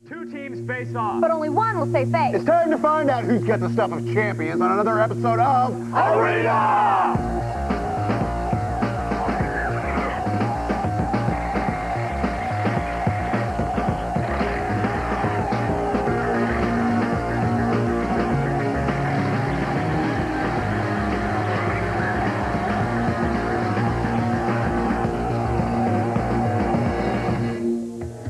Two teams face off. But only one will stay safe. It's time to find out who's got the stuff of champions on another episode of Arena!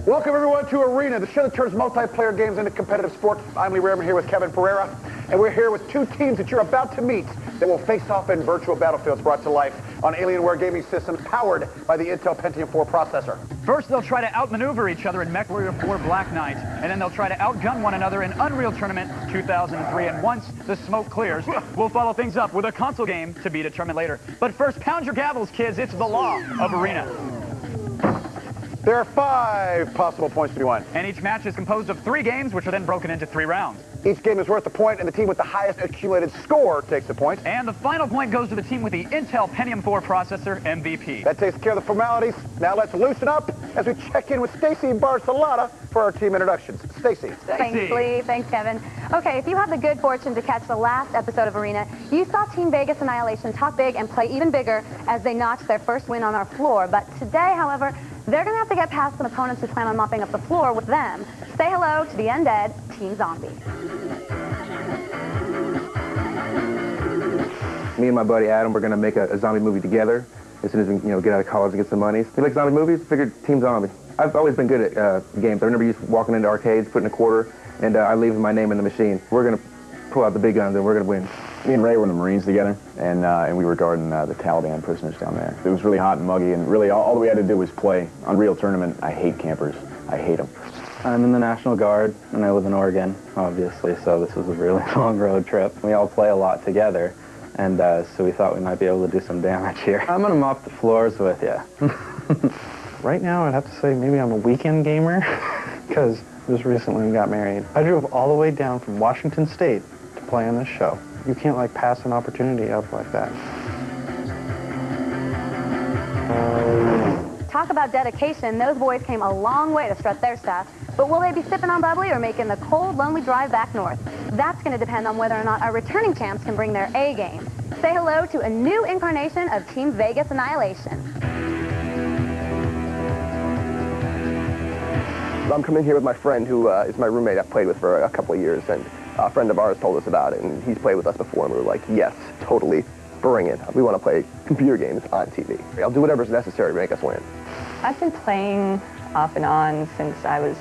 Welcome everyone to Arena, the show that turns multiplayer games into competitive sports. I'm Lee Raymond here with Kevin Pereira, and we're here with two teams that you're about to meet that will face off in virtual battlefields brought to life on Alienware gaming systems powered by the Intel Pentium 4 processor. First, they'll try to outmaneuver each other in MechWarrior 4 Black Knight, and then they'll try to outgun one another in Unreal Tournament 2003. And once the smoke clears, we'll follow things up with a console game to be determined later. But first, pound your gavels, kids. It's the law of Arena. There are 5 possible points to be won. And each match is composed of 3 games, which are then broken into 3 rounds. Each game is worth a point, and the team with the highest accumulated score takes the point. And the final point goes to the team with the Intel Pentium 4 processor, MVP. That takes care of the formalities. Now let's loosen up as we check in with Stacy Barcelona for our team introductions. Stacy. Thanks, Lee. Thanks, Kevin. Okay, if you have the good fortune to catch the last episode of Arena, you saw Team Vegas Annihilation talk big and play even bigger as they notched their first win on our floor. But today, however, they're going to have to get past some opponents who plan on mopping up the floor with them. Say hello to the undead Team Zombie. Me and my buddy Adam, we're going to make a zombie movie together as soon as we get out of college and get some money. You like zombie movies? Figured Team Zombie. I've always been good at games. I remember just walking into arcades, putting a quarter, and I leave my name in the machine. We're going to pull out the big guns and we're going to win. Me and Ray were in the Marines together, and we were guarding the Taliban prisoners down there. It was really hot and muggy, and really all we had to do was play. Unreal Tournament, I hate campers. I hate them. I'm in the National Guard, and I live in Oregon, obviously, so this was a really long road trip. We all play a lot together, and so we thought we might be able to do some damage here. I'm going to mop the floors with you. Right now, I'd have to say maybe I'm a weekend gamer, because just recently got married. I drove all the way down from Washington State to play on this show. You can't, pass an opportunity up like that. Talk about dedication. Those boys came a long way to strut their stuff. But will they be sipping on bubbly or making the cold, lonely drive back north? That's going to depend on whether or not our returning champs can bring their A game. Say hello to a new incarnation of Team Vegas Annihilation. I'm coming here with my friend who is my roommate I've played with for a couple of years, and a friend of ours told us about it, and he's played with us before, and we were like, yes, totally, bring it. We want to play computer games on TV. I'll do whatever's necessary to make us win. I've been playing off and on since I was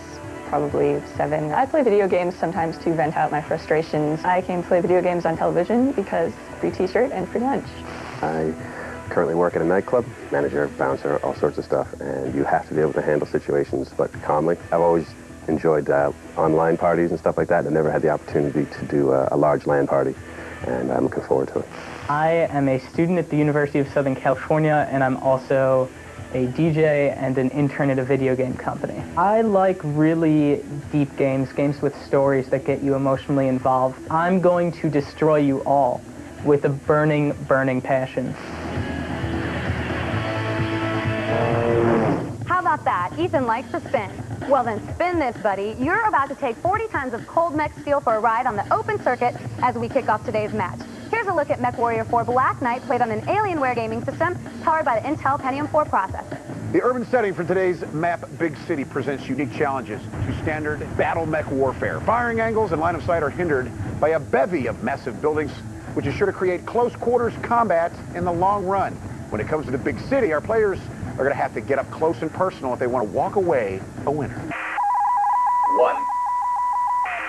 probably 7. I play video games sometimes to vent out my frustrations. I came to play video games on television because free t-shirt and free lunch. I currently work at a nightclub, manager, bouncer, all sorts of stuff, and you have to be able to handle situations, but calmly. I've always enjoyed online parties and stuff like that. I never had the opportunity to do a large LAN party, and I'm looking forward to it. I am a student at the University of Southern California, and I'm also a DJ and an intern at a video game company. I like really deep games, games with stories that get you emotionally involved. I'm going to destroy you all with a burning, burning passion. How about that? Ethan likes to spin. Well then, spin this, buddy. You're about to take 40 tons of cold mech steel for a ride on the open circuit as we kick off today's match. Here's a look at MechWarrior 4 Black Knight, played on an Alienware gaming system powered by the Intel Pentium 4 processor. The urban setting for today's map, Big City, presents unique challenges to standard battle mech warfare. Firing angles and line of sight are hindered by a bevy of massive buildings, which is sure to create close quarters combat in the long run. When it comes to the Big City, our players are going to have to get up close and personal if they want to walk away a winner. 1.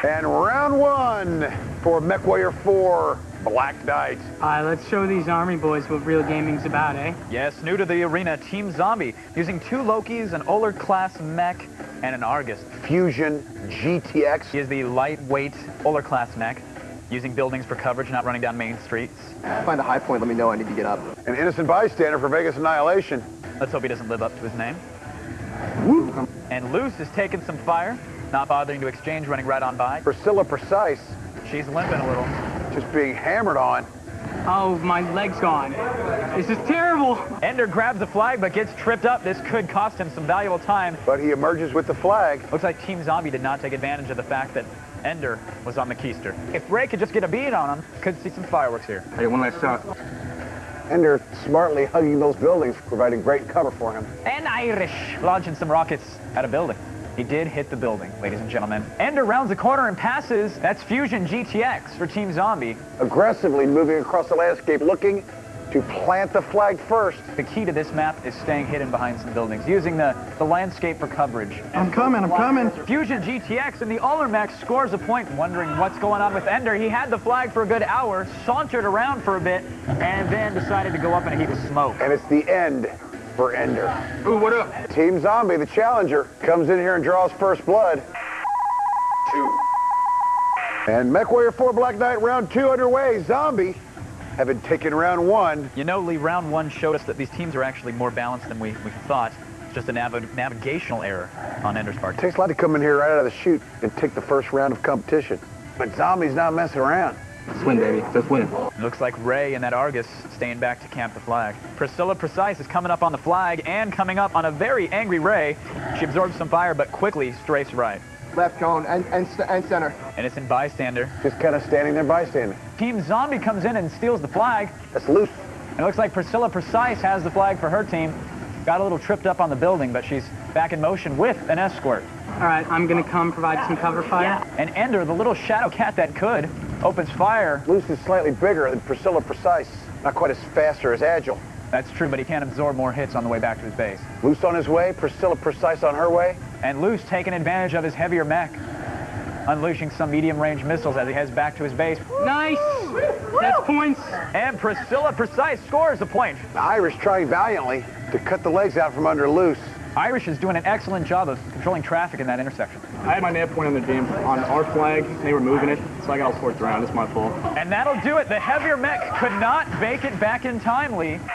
And round 1 for MechWarrior 4 Black Knight. All right, let's show these Army boys what real gaming's about, eh? Yes, new to the arena, Team Zombie, using 2 Lokis, an Oler-class mech, and an Argus. Fusion GTX. He is the lightweight Oler-class mech, using buildings for coverage, not running down main streets. Find a high point, let me know I need to get up. An innocent bystander for Vegas Annihilation. Let's hope he doesn't live up to his name. Woo. And Luce is taking some fire, not bothering to exchange, running right on by. Priscilla Precise. She's limping a little. Just being hammered on. Oh, my leg's gone. This is terrible. Ender grabs the flag but gets tripped up. This could cost him some valuable time. But he emerges with the flag. Looks like Team Zombie did not take advantage of the fact that Ender was on the keister. If Ray could just get a bead on him, could see some fireworks here. Hey, one last shot. Ender smartly hugging those buildings, providing great cover for him. And Irish launching some rockets at a building. He did hit the building, ladies and gentlemen. Ender rounds the corner and passes. That's Fusion GTX for Team Zombie. Aggressively moving across the landscape, looking to plant the flag first. The key to this map is staying hidden behind some buildings, using the landscape for coverage. I'm coming. Fusion GTX and the Ullermech scores a point, wondering what's going on with Ender. He had the flag for a good hour, sauntered around for a bit, and then decided to go up in a heap of smoke. And it's the end for Ender. Ooh, what up? Team Zombie, the challenger, comes in here and draws first blood. 2. And MechWarrior 4 Black Knight round 2 underway. Zombie having taken round 1. You know, Lee, round 1 showed us that these teams are actually more balanced than we thought. It's just a navigational error on Ender's part. It takes a lot to come in here right out of the chute and take the first round of competition. But Zombie's not messing around. Let's win, baby. Let's win. Looks like Ray and that Argus staying back to camp the flag. Priscilla Precise is coming up on the flag and coming up on a very angry Ray. She absorbs some fire but quickly strafes right. Left cone and center. Innocent bystander. Just kind of standing there bystander. Team Zombie comes in and steals the flag. That's loose. It looks like Priscilla Precise has the flag for her team. Got a little tripped up on the building, but she's back in motion with an escort. All right, I'm going to come provide some cover fire. And Ender, the little shadow cat that could, opens fire. Loose is slightly bigger than Priscilla Precise. Not quite as fast or as agile. That's true, but he can't absorb more hits on the way back to his base. Loose on his way, Priscilla Precise on her way. And Loose taking advantage of his heavier mech, unleashing some medium-range missiles as he heads back to his base. Nice! That's points. And Priscilla Precise scores a point. The Irish trying valiantly to cut the legs out from under Loose. Irish is doing an excellent job of controlling traffic in that intersection. I had my nav point on the jam on our flag. They were moving it, so I got all fourth round. It's my fault. And that'll do it. The heavier mech could not make it back in time, Lee. 3.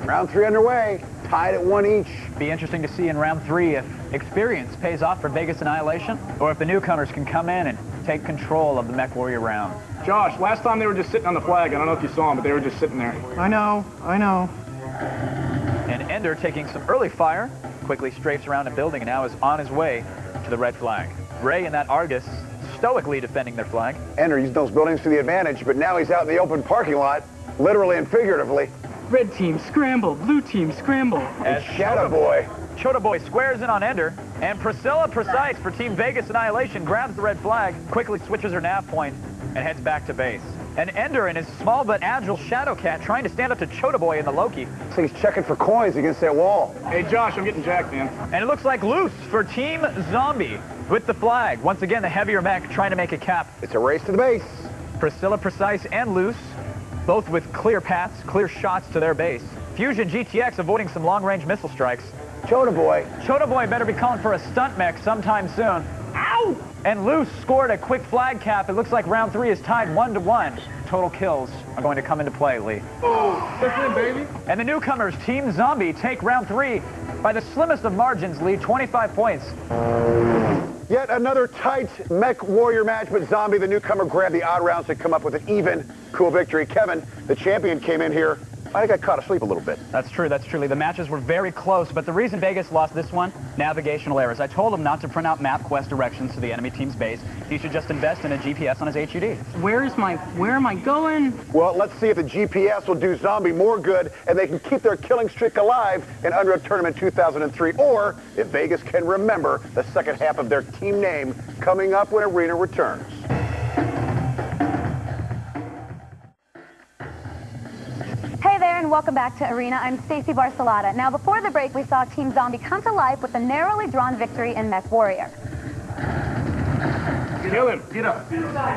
Round 3 underway. Tied at 1 each. Be interesting to see in round 3 if experience pays off for Vegas Annihilation, or if the newcomers can come in and take control of the MechWarrior round. Josh, last time they were just sitting on the flag. I don't know if you saw them, but they were just sitting there. I know. And Ender, taking some early fire, quickly strafes around a building and now is on his way to the red flag. Ray and that Argus stoically defending their flag. Ender used those buildings to the advantage, but now he's out in the open parking lot, literally and figuratively. Red team scramble, blue team scramble. As Shadow Boy. Chota Boy squares in on Ender, and Priscilla Precise for Team Vegas Annihilation grabs the red flag, quickly switches her nav point, and heads back to base. And Ender and his small but agile Shadow Cat trying to stand up to Chota Boy in the Loki. So he's checking for coins against that wall. Hey, Josh, I'm getting jacked, man. And it looks like Loose for Team Zombie with the flag. Once again, the heavier mech trying to make a cap. It's a race to the base. Priscilla Precise and Loose, both with clear paths, clear shots to their base. Fusion GTX avoiding some long-range missile strikes. Chota Boy. Chota Boy better be calling for a stunt mech sometime soon. Ow! And Loose scored a quick flag cap. It looks like round 3 is tied 1-1. Total kills are going to come into play, Lee. Oh, that's it, baby. And the newcomers, Team Zombie, take round 3 by the slimmest of margins, Lee, 25 points. Yet another tight MechWarrior match, but Zombie, the newcomer, grabbed the odd rounds to come up with an even, cool victory. Kevin, the champion, came in here. I think I caught asleep a little bit. That's true, Lee. The matches were very close, but the reason Vegas lost this one, navigational errors. I told him not to print out MapQuest directions to the enemy team's base. He should just invest in a GPS on his HUD. Where am I going? Well, let's see if the GPS will do Zombie more good and they can keep their killing streak alive in Unreal Tournament 2003, or if Vegas can remember the second half of their team name coming up when Arena returns. Hey there, and welcome back to Arena. I'm Stacey Barcelata. Now, before the break, we saw Team Zombie come to life with a narrowly drawn victory in MechWarrior. Kill him. Get up.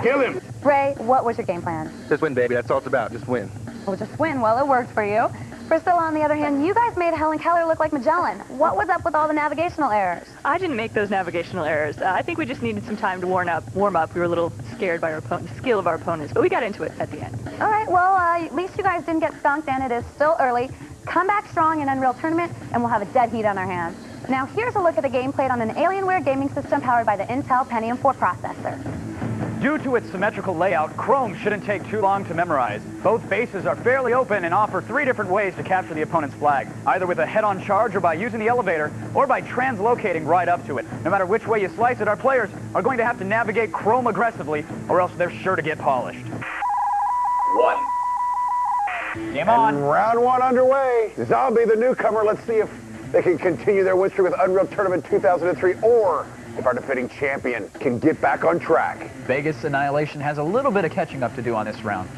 Kill him. Ray, what was your game plan? Just win, baby. That's all it's about. Just win. Well, just win. Well, it worked for you. Priscilla, on the other hand, you guys made Helen Keller look like Magellan. What was up with all the navigational errors? I didn't make those navigational errors. I think we just needed some time to warm up. We were a little scared by the skill of our opponents, but we got into it at the end. All right, well, at least you guys didn't get skunked, and it is still early. Come back strong in Unreal Tournament, and we'll have a dead heat on our hands. Now, here's a look at the game played on an Alienware gaming system powered by the Intel Pentium 4 processor. Due to its symmetrical layout, Chrome shouldn't take too long to memorize. Both bases are fairly open and offer 3 different ways to capture the opponent's flag, either with a head-on charge or by using the elevator or by translocating right up to it. No matter which way you slice it, our players are going to have to navigate Chrome aggressively or else they're sure to get polished. 1. Game on. And round 1 underway. Zombie, the newcomer. Let's see if they can continue their win streak with Unreal Tournament 2003 or if our defending champion can get back on track. Vegas Annihilation has a little bit of catching up to do on this round.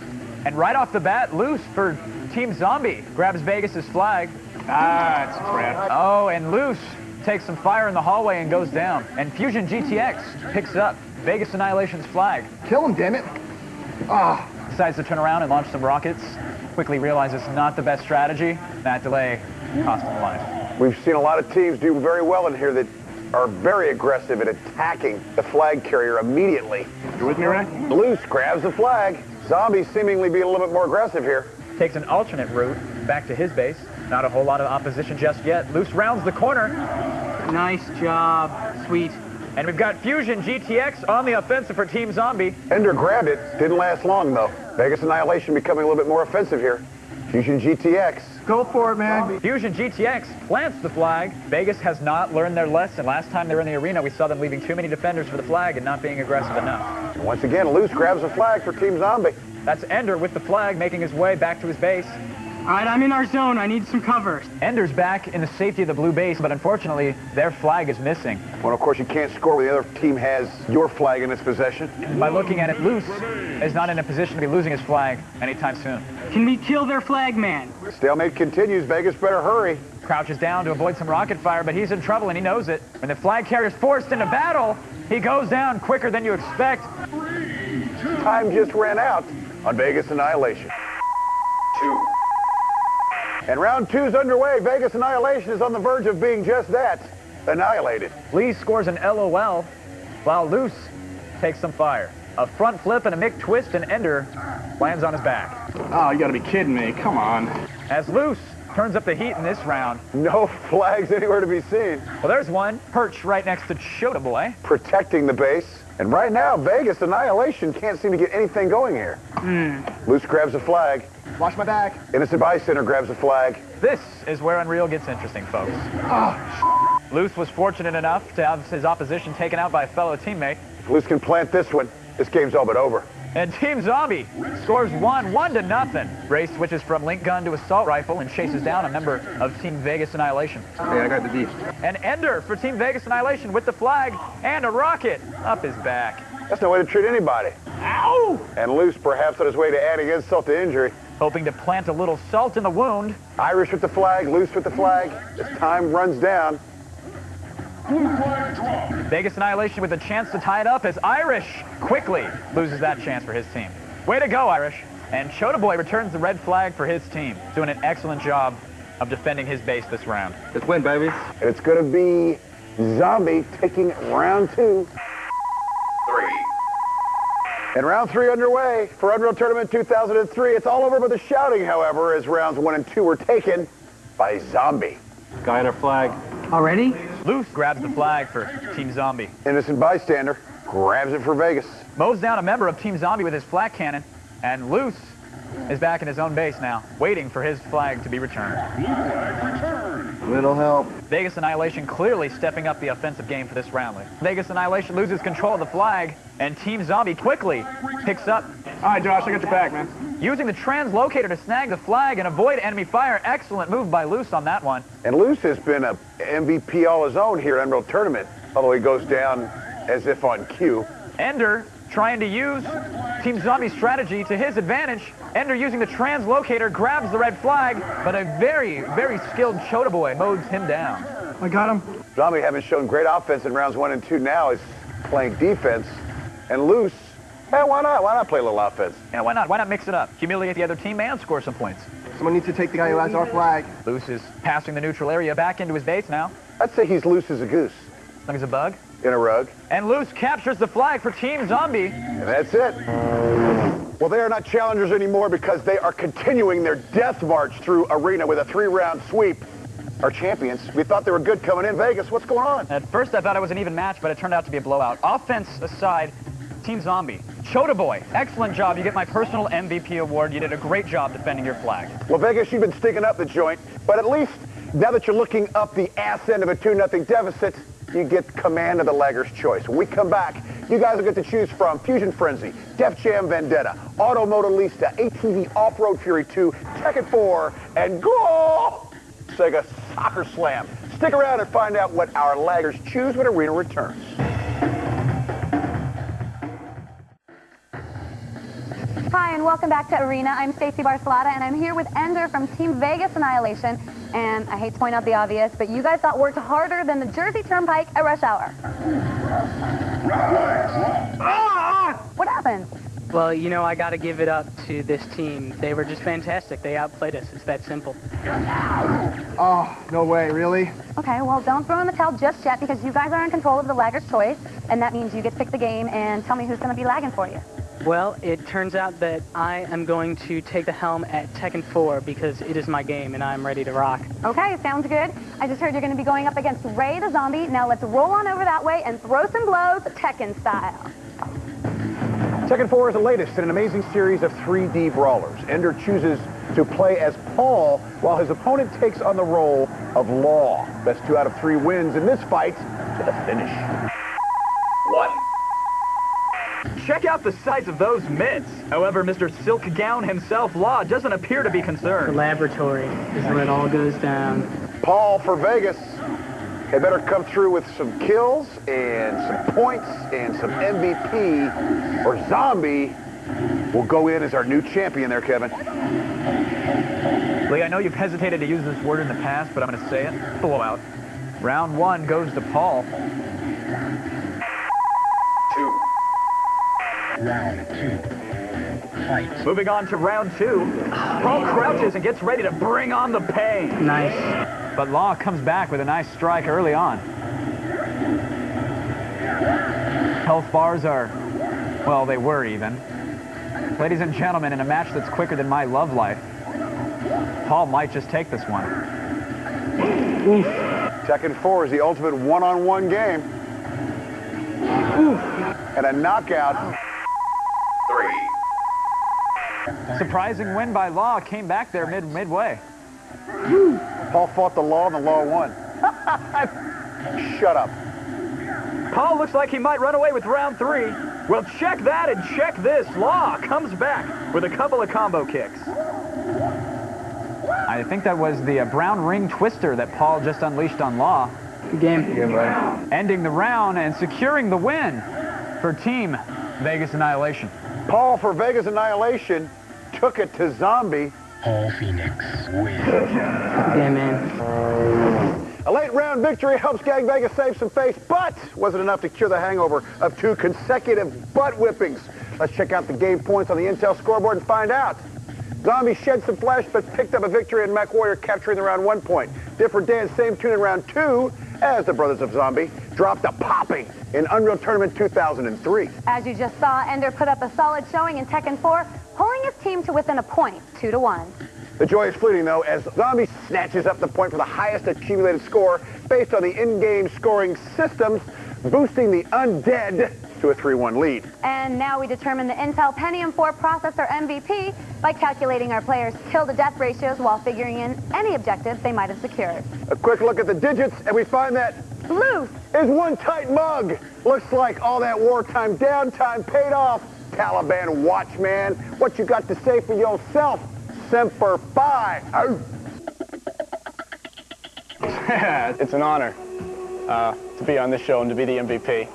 And right off the bat, Loose for Team Zombie grabs Vegas's flag. Ah, it's a trap. Oh, and Loose takes some fire in the hallway and goes down. And Fusion GTX picks up Vegas Annihilation's flag. Kill him, damn it. Ah. Decides to turn around and launch some rockets. Quickly realizes not the best strategy. That delay cost him life. We've seen a lot of teams do very well in here that are very aggressive at attacking the flag carrier immediately. You with me, Ray? Loose grabs the flag. Zombie seemingly being a little bit more aggressive here. Takes an alternate route back to his base. Not a whole lot of opposition just yet. Loose rounds the corner. Nice job. Sweet. And we've got Fusion GTX on the offensive for Team Zombie. Ender grabbed it. Didn't last long, though. Vegas Annihilation becoming a little bit more offensive here. Fusion GTX. Go for it, man. Fusion GTX plants the flag. Vegas has not learned their lesson. Last time they were in the arena, we saw them leaving too many defenders for the flag and not being aggressive enough. And once again, Loose grabs the flag for Team Zombie. That's Ender with the flag, making his way back to his base. All right, I'm in our zone. I need some cover. Ender's back in the safety of the blue base, but unfortunately, their flag is missing. Well, of course, you can't score when the other team has your flag in its possession. By looking at it, Loose is not in a position to be losing his flag anytime soon. Can we kill their flag man? Stalemate continues. Vegas better hurry. Crouches down to avoid some rocket fire, but he's in trouble and he knows it. When the flag carrier's forced into battle, he goes down quicker than you expect. Time just ran out on Vegas Annihilation. 2. And round 2's underway. Vegas Annihilation is on the verge of being just that, annihilated. Lee scores an LOL, while Loose takes some fire. A front flip and a Mick twist, and Ender lands on his back. Oh, you gotta be kidding me. Come on. As Loose turns up the heat in this round. No flags anywhere to be seen. Well, there's one perched right next to Shota Boy. Protecting the base. And right now, Vegas Annihilation can't seem to get anything going here. Loose grabs a flag. Watch my back. Innocent bystander grabs a flag. This is where Unreal gets interesting, folks. Loose was fortunate enough to have his opposition taken out by a fellow teammate. If Loose can plant this one, this game's all but over. And Team Zombie scores 1-0. Ray switches from link gun to assault rifle and chases down a member of Team Vegas Annihilation. Hey, I got the beef. And Ender for Team Vegas Annihilation with the flag and a rocket up his back. That's no way to treat anybody. Ow! And Loose perhaps on his way to adding insult to injury. Hoping to plant a little salt in the wound. Irish with the flag, Loose with the flag. As time runs down. Vegas Annihilation with a chance to tie it up as Irish quickly loses that chance for his team. Way to go, Irish. And Shota Boy returns the red flag for his team, doing an excellent job of defending his base this round. Let's win, baby. And it's going to be Zombie taking round 2. 3. And round 3 underway for Unreal Tournament 2003. It's all over but the shouting, however, as rounds 1 and 2 were taken by Zombie. Guy in our flag. Already? Loose grabs the flag for Team Zombie. Innocent bystander grabs it for Vegas. Mows down a member of Team Zombie with his flak cannon, and Loose is back in his own base now, waiting for his flag to be returned. Little help. Vegas Annihilation clearly stepping up the offensive game for this round. Vegas Annihilation loses control of the flag, and Team Zombie quickly picks up. All right, Josh, I got your back, man. Using the translocator to snag the flag and avoid enemy fire. Excellent move by Loose on that one. And Loose has been a MVP all his own here at Unreal Tournament, although he goes down as if on cue. Ender trying to use Team Zombie's strategy to his advantage. Ender using the translocator grabs the red flag, but a very, very skilled Shota Boy mows him down. I got him. Zombie having shown great offense in rounds 1 and 2 now is playing defense. And Loose, why not? Why not play a little offense? Yeah, why not? Why not mix it up? Humiliate the other team and score some points. Someone needs to take the guy who has our flag. Loose is passing the neutral area back into his base now. I'd say he's loose as a goose. Like he's a bug. In a rug. And Loose captures the flag for Team Zombie. And that's it. Well, they are not challengers anymore because they are continuing their death march through Arena with a 3-round sweep. Our champions, we thought they were good coming in. Vegas, what's going on? At first I thought it was an even match, but it turned out to be a blowout. Offense aside, Team Zombie. Chota Boy, excellent job. You get my personal MVP award. You did a great job defending your flag. Well, Vegas, you've been sticking up the joint, but at least now that you're looking up the ass end of a 2-0 deficit, you get command of the Lagger's Choice. When we come back, you guys will get to choose from Fusion Frenzy, Def Jam Vendetta, Auto Motorista, ATV Off-Road Fury 2, Tekken 4, and Sega Soccer Slam. Stick around and find out what our Laggers choose when Arena returns. Hi, and welcome back to Arena. I'm Stacey Barcelata, and I'm here with Ender from Team Vegas Annihilation. And I hate to point out the obvious, but you guys got worked harder than the Jersey Turnpike at rush hour. What happened? Well, you know, I got to give it up to this team. They were just fantastic. They outplayed us. It's that simple. Oh, no way, really? Okay, well, don't throw in the towel just yet because you guys are in control of the Lagger's Choice, and that means you get to pick the game and tell me who's going to be lagging for you. Well, it turns out that I am going to take the helm at Tekken 4 because it is my game and I'm ready to rock. Okay, sounds good. I just heard you're going to be going up against Ray the Zombie. Now let's roll on over that way and throw some blows Tekken style. Tekken 4 is the latest in an amazing series of 3D brawlers. Ender chooses to play as Paul, while his opponent takes on the role of Law. Best 2 out of 3 wins in this fight to the finish. Check out the size of those mitts. However, Mr. Silk Gown himself, Law, doesn't appear to be The concerned. laboratory is where it all goes down. Paul for Vegas. They better come through with some kills and some points and some MVP, or Zombie will go in as our new champion there, Kevin. Lee, I know you've hesitated to use this word in the past, but I'm going to say it. Blowout. Round 1 goes to Paul. Round 2. Fight. Moving on to round 2. Paul crouches and gets ready to bring on the pain. Nice. But Law comes back with a nice strike early on. Health bars are, well, they were even. Ladies and gentlemen, in a match that's quicker than my love life, Paul might just take this one. Oof. Tekken 4 is the ultimate one-on-one game. Oof. And a knockout. 3. Surprising win by Law, came back there midway. Paul fought the Law and the Law won. Shut up. Paul looks like he might run away with round 3. Well, check that and check this. Law comes back with a couple of combo kicks. I think that was the brown ring twister that Paul just unleashed on Law. Good game. Good game, buddy. Ending the round and securing the win for Team Vegas Annihilation. Paul for Vegas Annihilation took it to Zombie. Paul Phoenix wins. Yeah, man. A late round victory helps Gang Vegas save some face, but wasn't enough to cure the hangover of 2 consecutive butt whippings. Let's check out the game points on the Intel scoreboard and find out. Zombie shed some flesh, but picked up a victory in Mech Warrior, capturing the round 1 point. Different day and same tune in round 2, as the Brothers of Zombie dropped a popping in Unreal Tournament 2003. As you just saw, Ender put up a solid showing in Tekken 4, pulling his team to within a point, 2-1. The joy is fleeting, though, as Zombie snatches up the point for the highest accumulated score based on the in-game scoring systems, boosting the Undead to a 3-1 lead. And now we determine the Intel Pentium 4 processor MVP by calculating our players' kill-to-death ratios while figuring in any objectives they might have secured. A quick look at the digits, and we find that Loose is one tight mug. Looks like all that wartime downtime paid off. Taliban watchman, what you got to say for yourself? Semper Fi. Oh. It's an honor to be on this show and to be the MVP.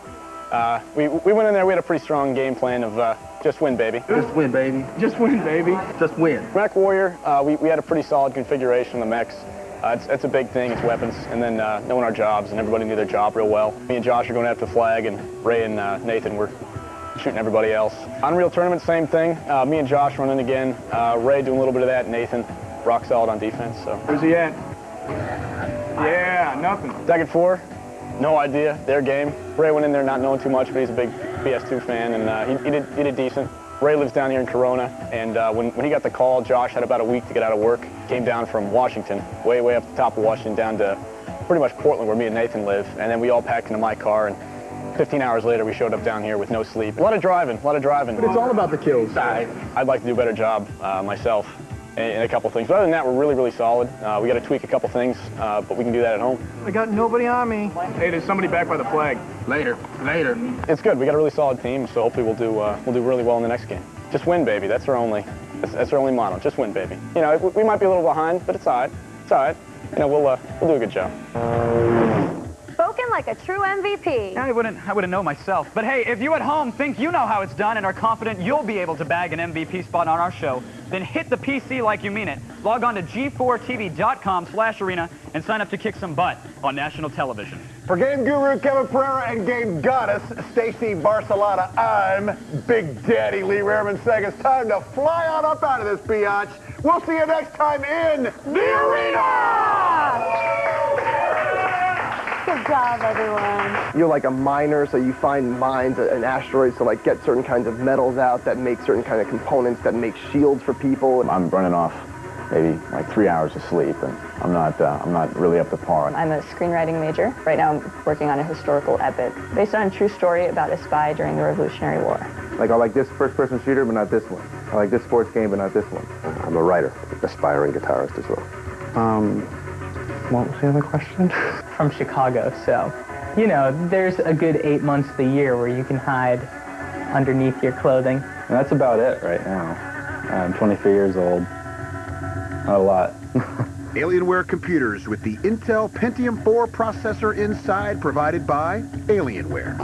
We went in there, we had a pretty strong game plan of just win, baby. Just win, baby. Just win, baby. Just win. Mech Warrior, we had a pretty solid configuration of the mechs. It's a big thing, it's weapons, and then knowing our jobs, and everybody knew their job real well. Me and Josh are going after the flag, and Ray and Nathan were shooting everybody else. Unreal Tournament, same thing. Me and Josh running again. Ray doing a little bit of that, Nathan rock solid on defense. So Where's he at? Yeah, nothing. Tekken 4, no idea, their game. Ray went in there not knowing too much, but he's a big BS2 fan, and he did decent. Ray lives down here in Corona, and when he got the call, Josh had about a week to get out of work. Came down from Washington, way up the top of Washington, down to pretty much Portland, where me and Nathan live. And then we all packed into my car and 15 hours later, we showed up down here with no sleep. A lot of driving, a lot of driving. But it's all about the kills. I'd like to do a better job myself in a couple things. But other than that, we're really, really solid. We got to tweak a couple things, but we can do that at home. I got nobody on me. Hey, there's somebody back by the flag. Later. It's good. We got a really solid team, so hopefully we'll do really well in the next game. Just win, baby. That's our only motto. Just win, baby. You know, we might be a little behind, but it's all right. It's all right. You know, we'll do a good job. Spoken like a true MVP. I wouldn't know myself. But hey, if you at home think you know how it's done and are confident you'll be able to bag an MVP spot on our show, then hit the PC like you mean it. Log on to G4TV.com/arena and sign up to kick some butt on national television. For Game Guru Kevin Pereira and Game Goddess Stacy Barcelona, I'm Big Daddy Lee Rehrman saying it's time to fly on up out of this biatch. We'll see you next time in the arena! Good job, everyone. You're like a miner, so you find mines and asteroids to like get certain kinds of metals out that make certain kind of components that make shields for people. I'm running off maybe like 3 hours of sleep, and I'm not really up to par. I'm a screenwriting major. Right now I'm working on a historical epic based on a true story about a spy during the Revolutionary War. Like, I like this first-person shooter, but not this one. I like this sports game, but not this one. I'm a writer, aspiring guitarist as well. What was the other question? From Chicago, so, you know, there's a good 8 months of the year where you can hide underneath your clothing. And that's about it right now. I'm 23 years old. Not a lot. Alienware computers with the Intel Pentium 4 processor inside, provided by Alienware.